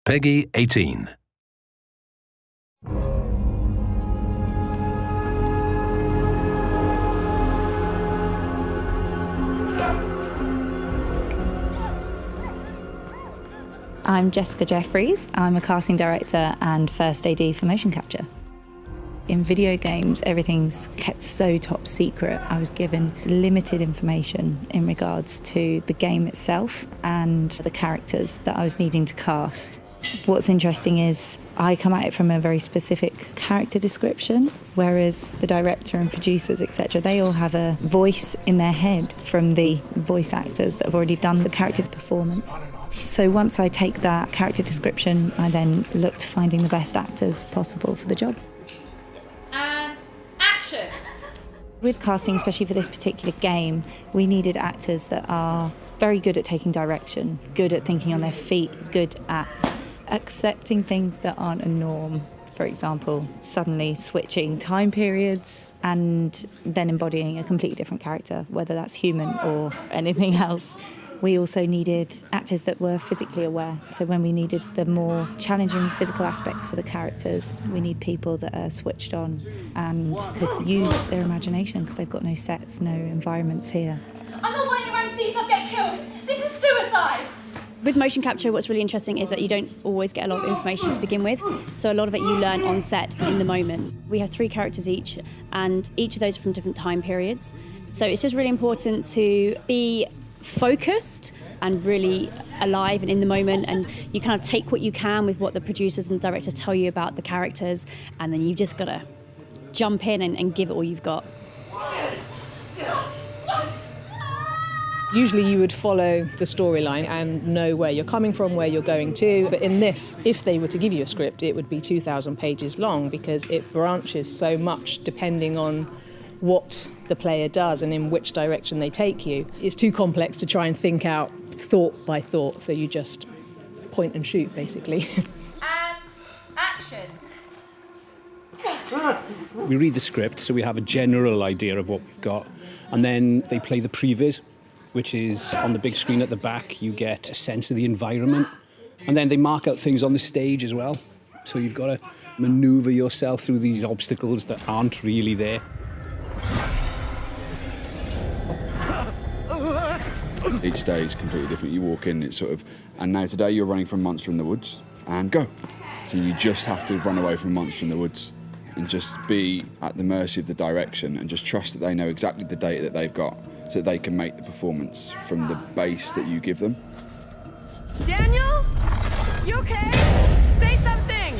Peggy 18. I'm Jessica Jeffries. I'm a casting director and first AD for motion capture. In video games, everything's kept so top secret. I was given limited information in regards to the game itself and the characters that I was needing to cast. What's interesting is I come at it from a very specific character description, whereas the director and producers, etc., they all have a voice in their head from the voice actors that have already done the character performance. So once I take that character description, I then look to finding the best actors possible for the job. And action! With casting, especially for this particular game, we needed actors that are very good at taking direction, good at thinking on their feet, good at accepting things that aren't a norm. For example, suddenly switching time periods and then embodying a completely different character, whether that's human or anything else. We also needed actors that were physically aware. So when we needed the more challenging physical aspects for the characters, we need people that are switched on and could use their imagination because they've got no sets, no environments here. I'm not wanting anyone to see yourself get killed. This is suicide. With motion capture, what's really interesting is that you don't always get a lot of information to begin with. So a lot of it you learn on set in the moment. We have 3 characters each, and each of those are from different time periods. So it's just really important to be focused and really alive and in the moment, and you kind of take what you can with what the producers and the directors tell you about the characters, and then you've just got to jump in and give it all you've got. Usually you would follow the storyline and know where you're coming from, where you're going to. But in this, if they were to give you a script, it would be 2,000 pages long because it branches so much depending on what the player does and in which direction they take you. It's too complex to try and think out thought by thought, so you just point and shoot, basically. And action! We read the script, so we have a general idea of what we've got, and then they play the previs, which is on the big screen at the back. You get a sense of the environment, and then they mark out things on the stage as well. So you've got to manoeuvre yourself through these obstacles that aren't really there. Each day is completely different. You walk in, it's sort of, and now today you're running from a monster in the woods, and go. So you just have to run away from a monster in the woods and just be at the mercy of the direction and just trust that they know exactly the data that they've got so that they can make the performance from the base that you give them. Daniel? You okay? Say something!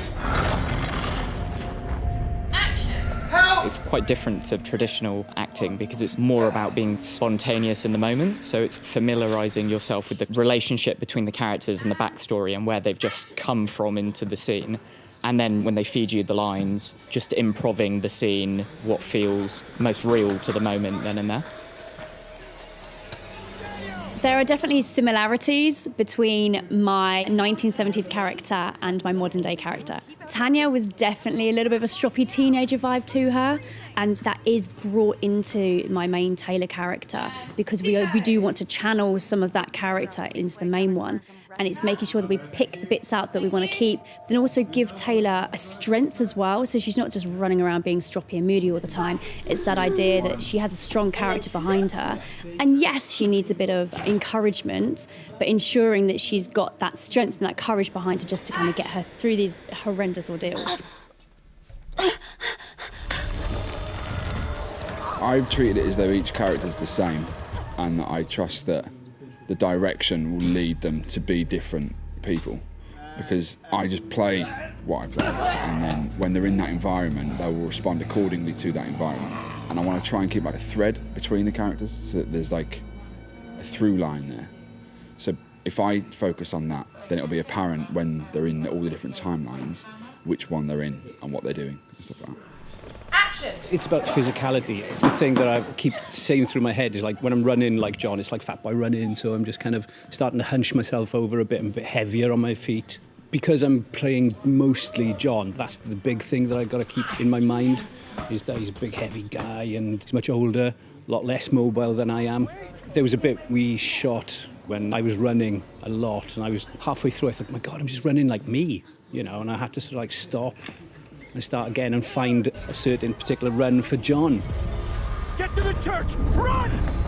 It's quite different to traditional acting because it's more about being spontaneous in the moment. So it's familiarising yourself with the relationship between the characters and the backstory and where they've just come from into the scene. And then when they feed you the lines, just improving the scene, what feels most real to the moment then and there. There are definitely similarities between my 1970s character and my modern day character. Tanya was definitely a little bit of a stroppy teenager vibe to her, and that is brought into my main Taylor character because we do want to channel some of that character into the main one. And it's making sure that we pick the bits out that we want to keep, then also give Taylor a strength as well, so she's not just running around being stroppy and moody all the time. It's that idea that she has a strong character behind her. And yes, she needs a bit of encouragement, but ensuring that she's got that strength and that courage behind her just to kind of get her through these horrendous ordeals. I've treated it as though each character's the same, and I trust that the direction will lead them to be different people, because I just play what I play, and then when they're in that environment they will respond accordingly to that environment. And I want to try and keep like a thread between the characters so that there's like a through line there. So if I focus on that, then it'll be apparent when they're in all the different timelines which one they're in and what they're doing and stuff like that. Action! It's about physicality. It's the thing that I keep saying through my head is like when I'm running like John, it's like Fat Boy running, so I'm just kind of starting to hunch myself over a bit heavier on my feet. Because I'm playing mostly John, that's the big thing that I've got to keep in my mind, is that he's a big heavy guy and he's much older. a lot less mobile than I am. There was a bit we shot when I was running a lot, and I was halfway through, I thought, my God, I'm just running like me, you know, and I had to sort of like stop and start again and find a certain particular run for John. Get to the church! Run!